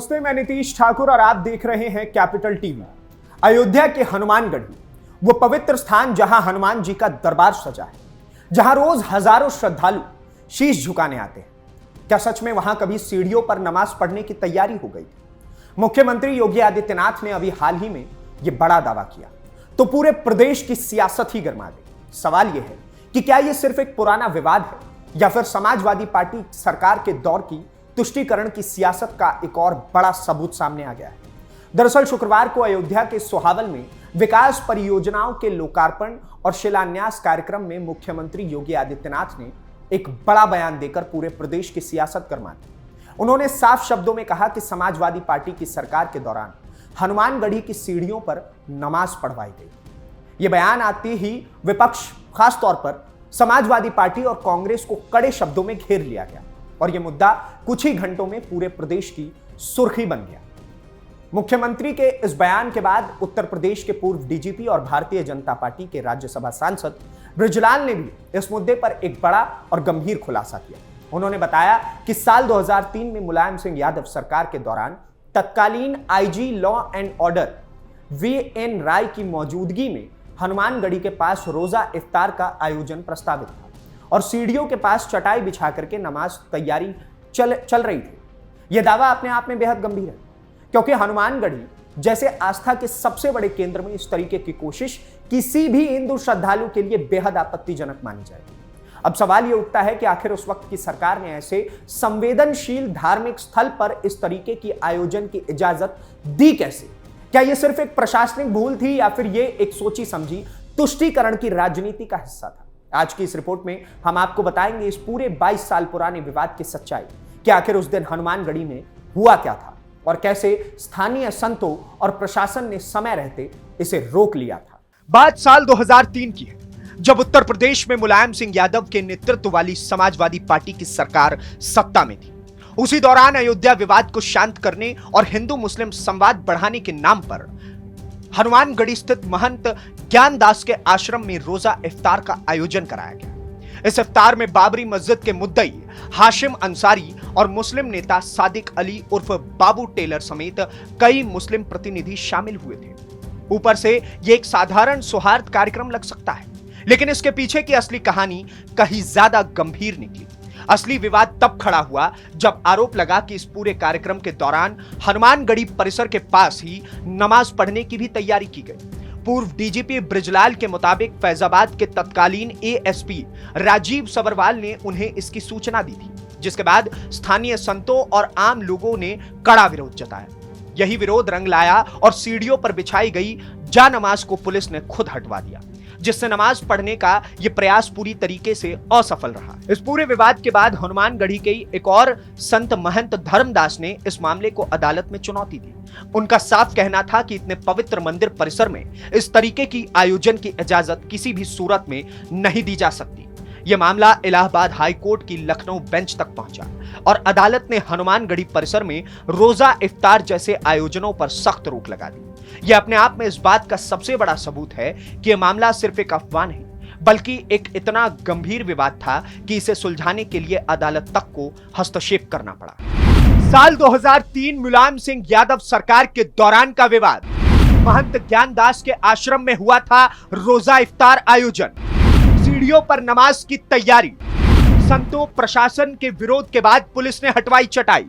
नमस्ते, मैं नीतीश ठाकुर और आप देख रहे हैं कैपिटल टीवी। अयोध्या के हनुमानगढ़ी, वो पवित्र स्थान जहां हनुमान जी का दरबार सजा है, जहां रोज हजारों श्रद्धालु शीश झुकाने आते हैं। क्या सच में वहां कभी सीढ़ियों पर नमाज पढ़ने की तैयारी हो गई? मुख्यमंत्री योगी आदित्यनाथ ने अभी हाल ही में यह बड़ा दावा किया तो पूरे प्रदेश की सियासत ही गर्मा गई। सवाल यह है कि क्या यह सिर्फ एक पुराना विवाद है या फिर समाजवादी पार्टी सरकार के दौर की तुष्टीकरण की सियासत का एक और बड़ा सबूत सामने आ गया है। दरअसल शुक्रवार को अयोध्या के सोहावल में विकास परियोजनाओं के लोकार्पण और शिलान्यास कार्यक्रम में मुख्यमंत्री योगी आदित्यनाथ ने एक बड़ा बयान देकर पूरे प्रदेश की सियासत गरमा दी। उन्होंने साफ शब्दों में कहा कि समाजवादी पार्टी की सरकार के दौरान हनुमानगढ़ी की सीढ़ियों पर नमाज पढ़वाई गई। यह बयान आते ही विपक्ष, खासतौर पर समाजवादी पार्टी और कांग्रेस को कड़े शब्दों में घेर लिया गया और यह मुद्दा कुछ ही घंटों में पूरे प्रदेश की सुर्खी बन गया। मुख्यमंत्री के इस बयान के बाद उत्तर प्रदेश के पूर्व डीजीपी और भारतीय जनता पार्टी के राज्यसभा सांसद बृजलाल ने भी इस मुद्दे पर एक बड़ा और गंभीर खुलासा किया। उन्होंने बताया कि साल 2003 में मुलायम सिंह यादव सरकार के दौरान तत्कालीन IG law and order VN Rai की मौजूदगी में हनुमानगढ़ी के पास रोजा इफ्तार का आयोजन प्रस्तावित था और सीढ़ियों के पास चटाई बिछा करके नमाज तैयारी चल रही थी। यह दावा अपने आप में बेहद गंभीर है, क्योंकि हनुमानगढ़ी जैसे आस्था के सबसे बड़े केंद्र में इस तरीके की कोशिश किसी भी हिंदू श्रद्धालु के लिए बेहद आपत्तिजनक मानी जाएगी। अब सवाल यह उठता है कि आखिर उस वक्त की सरकार ने ऐसे संवेदनशील धार्मिक स्थल पर इस तरीके की आयोजन की इजाजत दी कैसे? क्या यह सिर्फ एक प्रशासनिक भूल थी या फिर यह एक सोची समझी तुष्टीकरण की राजनीति का हिस्सा था? आज की इस रिपोर्ट में हम आपको बताएंगे इस पूरे 22 साल पुराने विवाद की सच्चाई, कि आखिर उस दिन हनुमानगढ़ी में हुआ क्या था और कैसे स्थानीय संतों और प्रशासन ने समय रहते इसे रोक लिया था। बात साल 2003 की है, जब उत्तर प्रदेश में मुलायम सिंह यादव के नेतृत्व वाली समाजवादी पार्टी की सरकार सत्ता में थी। उसी दौरान अयोध्या विवाद को शांत करने और हिंदू मुस्लिम संवाद बढ़ाने के नाम पर हनुमानगढ़ी स्थित महंत ज्ञानदास के आश्रम में रोजा इफ्तार का आयोजन कराया गया। इस इफ्तार में बाबरी मस्जिद के मुद्दई हाशिम अंसारी और मुस्लिम नेता सादिक अली उर्फ बाबू टेलर समेत कई मुस्लिम प्रतिनिधि शामिल हुए थे। ऊपर से यह एक साधारण सौहार्द कार्यक्रम लग सकता है, लेकिन इसके पीछे की असली कहानी कहीं ज्यादा गंभीर निकली। असली विवाद तब खड़ा हुआ जब आरोप लगा कि इस पूरे कार्यक्रम के दौरान हनुमानगढ़ी परिसर के पास ही नमाज पढ़ने की भी तैयारी की गई। पूर्व डीजीपी बृजलाल के मुताबिक फैजाबाद के तत्कालीन एएसपी राजीव सबरवाल ने उन्हें इसकी सूचना दी थी, जिसके बाद स्थानीय संतों और आम लोगों ने कड़ा विरोध जताया। यही विरोध रंग लाया और सीढ़ियों पर बिछाई गई जानमाज को पुलिस ने खुद हटवा दिया, जिससे नमाज पढ़ने का यह प्रयास पूरी तरीके से असफल रहा। इस पूरे विवाद के बाद हनुमानगढ़ी के एक और संत महंत धर्मदास ने इस मामले को अदालत में चुनौती दी। उनका साफ कहना था कि इतने पवित्र मंदिर परिसर में इस तरीके की आयोजन की इजाजत किसी भी सूरत में नहीं दी जा सकती। यह मामला इलाहाबाद हाई कोर्ट की लखनऊ बेंच तक पहुंचा और अदालत ने हनुमानगढ़ी परिसर में रोजा इफ्तार जैसे आयोजनों पर सख्त रोक लगा दी। यह अपने आप में इस बात का सबसे बड़ा सबूत है कि यह मामला सिर्फ एक अफवाह नहीं, बल्कि एक इतना गंभीर विवाद था कि इसे सुलझाने के लिए अदालत तक को हस्तक्षेप करना पड़ा। साल 2003 मुलायम सिंह यादव सरकार के दौरान का विवाद, महंत ज्ञानदास के आश्रम में हुआ था रोजा इफ्तार आयोजन, सीढ़ियों पर नमाज की तैयारी, संतों प्रशासन के विरोध के बाद पुलिस ने हटवाई चटाई,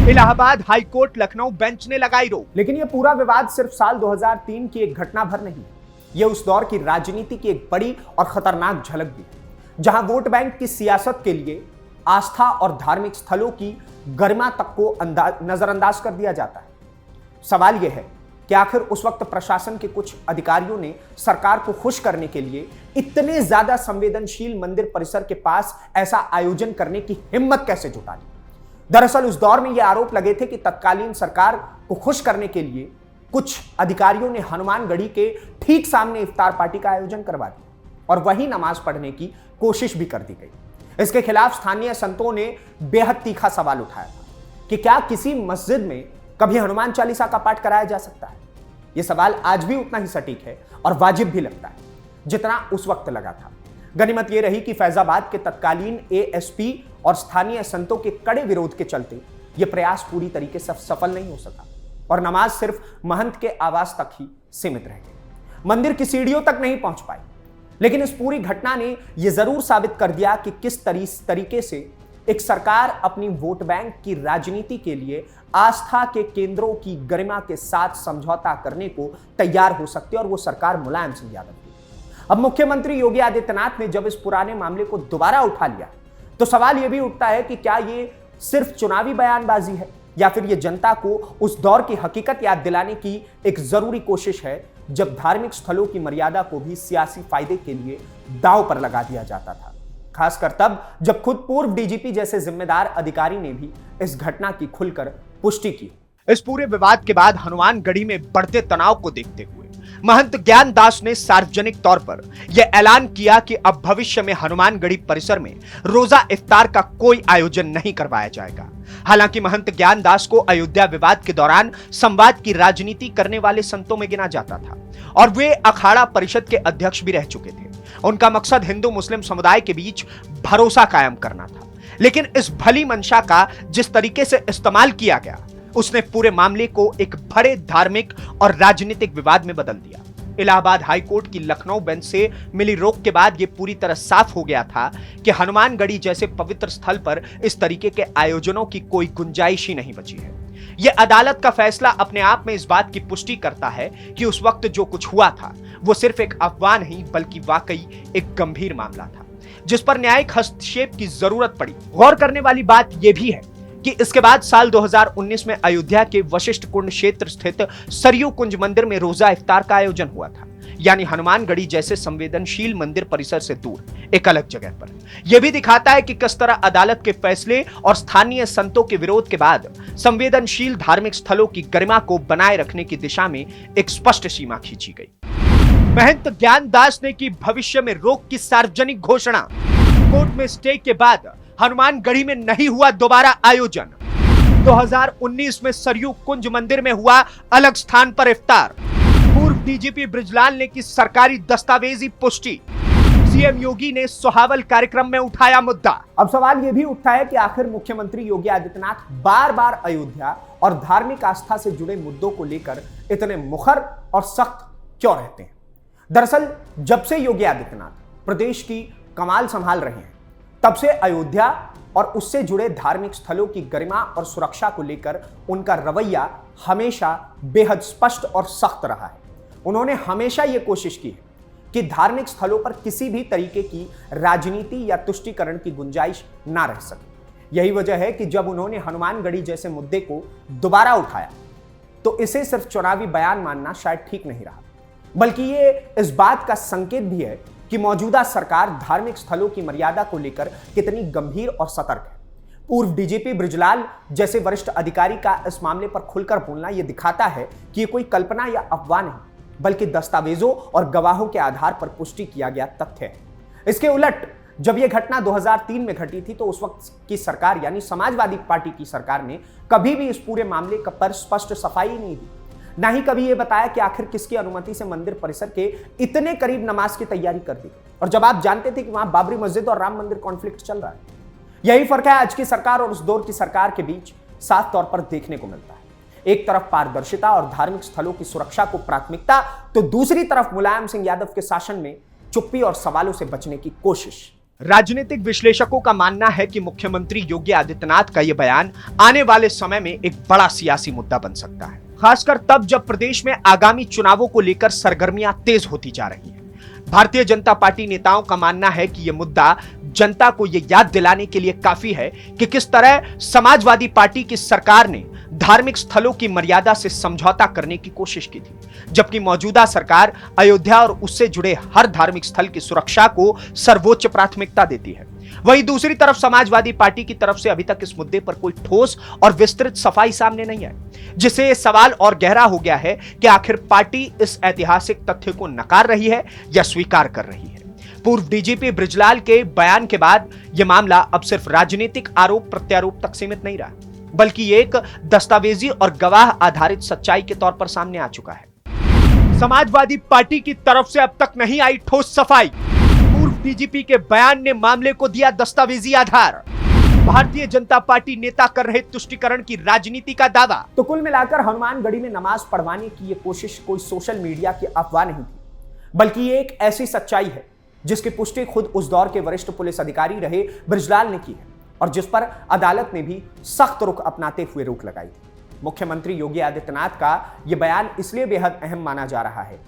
Allahabad high court Lucknow bench ने लगाई रोक। लेकिन यह पूरा विवाद सिर्फ साल 2003 की एक घटना भर नहीं, यह उस दौर की राजनीति की एक बड़ी और खतरनाक झलक भी है, जहां वोट बैंक की सियासत के लिए आस्था और धार्मिक स्थलों की गरिमा तक को नजरअंदाज कर दिया जाता है। सवाल यह है कि आखिर उस वक्त प्रशासन के कुछ अधिकारियों ने सरकार को खुश करने के लिए इतने ज्यादा संवेदनशील मंदिर परिसर के पास ऐसा आयोजन करने की हिम्मत कैसे जुटा ली? दरअसल उस दौर में यह आरोप लगे थे कि तत्कालीन सरकार को खुश करने के लिए कुछ अधिकारियों ने हनुमानगढ़ी के ठीक सामने इफ्तार पार्टी का आयोजन करवा दिया और वहीं नमाज पढ़ने की कोशिश भी कर दी गई। इसके खिलाफ स्थानीय संतों ने बेहद तीखा सवाल उठाया था कि क्या किसी मस्जिद में कभी हनुमान चालीसा का पाठ कराया जा सकता है? यह सवाल आज भी उतना ही सटीक है और वाजिब भी लगता है जितना उस वक्त लगा था। गनीमत यह रही कि फैजाबाद के तत्कालीन एएसपी और स्थानीय संतों के कड़े विरोध के चलते यह प्रयास पूरी तरीके से सफल नहीं हो सका और नमाज सिर्फ महंत के आवास तक ही सीमित रह गई, मंदिर की सीढ़ियों तक नहीं पहुंच पाई। लेकिन इस पूरी घटना ने यह जरूर साबित कर दिया कि किस तरीके से एक सरकार अपनी वोट बैंक की राजनीति के लिए आस्था के केंद्रों की गरिमा के साथ समझौता करने को तैयार हो सकती है, और वो सरकार मुलायम सिंह यादव की। अब मुख्यमंत्री योगी आदित्यनाथ ने जब इस पुराने मामले को दोबारा उठा लिया तो सवाल यह भी उठता है कि क्या ये सिर्फ चुनावी बयानबाजी है या फिर ये जनता को उस दौर की हकीकत याद दिलाने की एक जरूरी कोशिश है जब धार्मिक स्थलों की मर्यादा को भी सियासी फायदे के लिए दांव पर लगा दिया जाता था, खासकर तब जब खुद पूर्व डीजीपी जैसे जिम्मेदार अधिकारी ने भी इस घटना की खुलकर पुष्टि की। इस पूरे विवाद के बाद हनुमानगढ़ी में बढ़ते तनाव को देखते हुए महंत ज्ञान दास ने सार्वजनिक तौर पर यह ऐलान किया कि अब भविष्य में हनुमानगढ़ी परिसर में रोजा इफ्तार का कोई आयोजन नहीं करवाया जाएगा। हालांकि महंत ज्ञान दास को अयोध्या विवाद के दौरान संवाद की राजनीति करने वाले संतों में गिना जाता था और वे अखाड़ा परिषद के अध्यक्ष भी रह चुके थे। उनका मकसद हिंदू मुस्लिम समुदाय के बीच भरोसा कायम करना था, लेकिन इस भली मंशा का जिस तरीके से इस्तेमाल किया गया उसने पूरे मामले को एक बड़े धार्मिक और राजनीतिक विवाद में बदल दिया। इलाहाबाद हाईकोर्ट की लखनऊ बेंच से मिली रोक के बाद यह पूरी तरह साफ हो गया था कि हनुमानगढ़ी जैसे पवित्र स्थल पर इस तरीके के आयोजनों की कोई गुंजाइश ही नहीं बची है। यह अदालत का फैसला अपने आप में इस बात की पुष्टि करता है कि उस वक्त जो कुछ हुआ था वो सिर्फ एक अफवाह नहीं बल्कि वाकई एक गंभीर मामला था जिस पर न्यायिक हस्तक्षेप की जरूरत पड़ी। गौर करने वाली बात यह भी है कि इसके बाद साल 2019 में अयोध्या के वशिष्ठ कुंड क्षेत्र स्थित सरयू कुंज मंदिर में रोजा इफ्तार का आयोजन हुआ था, यानी हनुमानगढ़ी जैसे संवेदनशील मंदिर परिसर से दूर एक अलग जगह पर। यह भी दिखाता है कि किस तरह अदालत के फैसले और स्थानीय संतों के विरोध के बाद संवेदनशील धार्मिक स्थलों की गरिमा को बनाए रखने की दिशा में एक स्पष्ट सीमा खींची गई। महंत ज्ञान दास ने की भविष्य में रोक की सार्वजनिक घोषणा। कोर्ट में स्टे के बाद हनुमानगढ़ी में नहीं हुआ दोबारा आयोजन। 2019 में सरयू कुंज मंदिर में हुआ अलग स्थान पर इफ्तार। पूर्व डीजीपी बृजलाल ने की सरकारी दस्तावेजी पुष्टि। सीएम योगी ने सुहावल कार्यक्रम में उठाया मुद्दा। अब सवाल यह भी उठता है कि आखिर मुख्यमंत्री योगी आदित्यनाथ बार बार अयोध्या और धार्मिक आस्था से जुड़े मुद्दों को लेकर इतने मुखर और सख्त क्यों रहते हैं। दरअसल जब से योगी आदित्यनाथ प्रदेश की कमाल संभाल रहे हैं तब से अयोध्या और उससे जुड़े धार्मिक स्थलों की गरिमा और सुरक्षा को लेकर उनका रवैया हमेशा बेहद स्पष्ट और सख्त रहा है। उन्होंने हमेशा यह कोशिश की है कि धार्मिक स्थलों पर किसी भी तरीके की राजनीति या तुष्टीकरण की गुंजाइश ना रह सके। यही वजह है कि जब उन्होंने हनुमानगढ़ी जैसे मुद्दे को दोबारा उठाया तो इसे सिर्फ चुनावी बयान मानना शायद ठीक नहीं रहा, बल्कि ये इस बात का संकेत भी है कि मौजूदा सरकार धार्मिक स्थलों की मर्यादा को लेकर कितनी गंभीर और सतर्क है। पूर्व डीजीपी बृजलाल जैसे वरिष्ठ अधिकारी का इस मामले पर खुलकर बोलना यह दिखाता है कि यह कोई कल्पना या अफवाह नहीं बल्कि दस्तावेजों और गवाहों के आधार पर पुष्टि किया गया तथ्य है। इसके उलट जब यह घटना 2003 में घटी थी तो उस वक्त की सरकार यानी समाजवादी पार्टी की सरकार ने कभी भी इस पूरे मामले पर स्पष्ट सफाई नहीं दी, ना ही कभी यह बताया कि आखिर किसकी अनुमति से मंदिर परिसर के इतने करीब नमाज की तैयारी कर दी। और जब आप जानते थे कि वहां बाबरी मस्जिद और राम मंदिर कॉन्फ्लिक्ट चल रहा है। यही फर्क है आज की सरकार और उस दौर की सरकार के बीच साफ तौर पर देखने को मिलता है। एक तरफ पारदर्शिता और धार्मिक स्थलों की सुरक्षा को प्राथमिकता, तो दूसरी तरफ मुलायम सिंह यादव के शासन में चुप्पी और सवालों से बचने की कोशिश। राजनीतिक विश्लेषकों का मानना है कि मुख्यमंत्री योगी आदित्यनाथ का यह बयान आने वाले समय में एक बड़ा सियासी मुद्दा बन सकता है, खासकर तब जब प्रदेश में आगामी चुनावों को लेकर सरगर्मियां तेज होती जा रही हैं। भारतीय जनता पार्टी नेताओं का मानना है कि यह मुद्दा जनता को यह याद दिलाने के लिए काफी है कि किस तरह समाजवादी पार्टी की सरकार ने धार्मिक स्थलों की मर्यादा से समझौता करने की कोशिश की थी, जबकि मौजूदा सरकार अयोध्या और उससे जुड़े हर धार्मिक स्थल की सुरक्षा को सर्वोच्च प्राथमिकता देती है। वहीं दूसरी तरफ समाजवादी पार्टी की तरफ से अभी तक इस मुद्दे पर कोई ठोस और विस्तृत सफाई सामने नहीं आई, जिससे यह सवाल और गहरा हो गया है कि आखिर पार्टी इस ऐतिहासिक तथ्य को नकार रही है या स्वीकार कर रही है। पूर्व डीजीपी बृजलाल के बयान के बाद यह मामला अब सिर्फ राजनीतिक आरोप प्रत्यारोप तक सीमित नहीं रहा, बल्कि एक दस्तावेजी और गवाह आधारित सच्चाई के तौर पर सामने आ चुका है। समाजवादी पार्टी की तरफ से अब तक नहीं आई ठोस सफाई। पूर्व डीजीपी के बयान ने मामले को दिया दस्तावेजी आधार। भारतीय जनता पार्टी नेता कर रहे तुष्टीकरण की राजनीति का दावा। तो कुल मिलाकर हनुमानगढ़ी में नमाज पढ़वाने की यह कोशिश कोई सोशल मीडिया की अफवाह नहीं थी, बल्कि ये एक ऐसी सच्चाई है जिसकी पुष्टि खुद उस दौर के वरिष्ठ पुलिस अधिकारी रहे बृजलाल ने की है और जिस पर अदालत ने भी सख्त रुख अपनाते हुए रोक लगाई थी। मुख्यमंत्री योगी आदित्यनाथ का यह बयान इसलिए बेहद अहम माना जा रहा है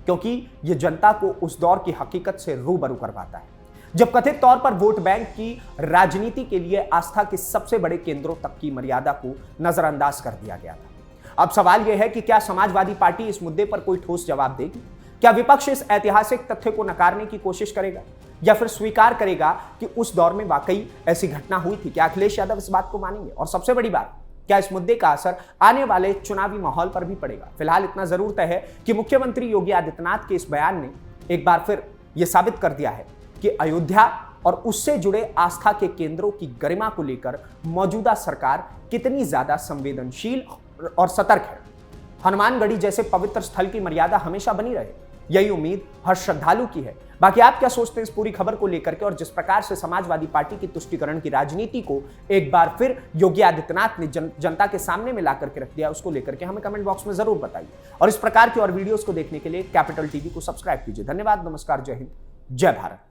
क्योंकि यह जनता को उस दौर की हकीकत से रूबरू करवाता है जब कथित तौर पर वोट बैंक की राजनीति के लिए आस्था के सबसे बड़े केंद्रों तक की मर्यादा को नजरअंदाज कर दिया गया था। अब सवाल यह है कि क्या समाजवादी पार्टी इस मुद्दे पर कोई ठोस जवाब देगी? क्या विपक्ष इस ऐतिहासिक तथ्य को नकारने की कोशिश करेगा या फिर स्वीकार करेगा कि उस दौर में वाकई ऐसी घटना हुई थी? क्या अखिलेश यादव इस बात को मानेंगे? और सबसे बड़ी बात, क्या इस मुद्दे का असर आने वाले चुनावी माहौल पर भी पड़ेगा? फिलहाल इतना जरूर तय है कि मुख्यमंत्री योगी आदित्यनाथ के इस बयान ने एक बार फिर यह साबित कर दिया है कि अयोध्या और उससे जुड़े आस्था के केंद्रों की गरिमा को लेकर मौजूदा सरकार कितनी ज्यादा संवेदनशील और सतर्क है। हनुमानगढ़ी जैसे पवित्र स्थल की मर्यादा हमेशा बनी रहे, यही उम्मीद हर श्रद्धालु की है। बाकी आप क्या सोचते हैं इस पूरी खबर को लेकर के, और जिस प्रकार से समाजवादी पार्टी की तुष्टीकरण की राजनीति को एक बार फिर योगी आदित्यनाथ ने जनता के सामने में ला करके रख दिया, उसको लेकर के हमें कमेंट बॉक्स में जरूर बताइए। और इस प्रकार की और वीडियोस को देखने के लिए कैपिटल टीवी को सब्सक्राइब कीजिए। धन्यवाद, नमस्कार, जय हिंद, जय भारत।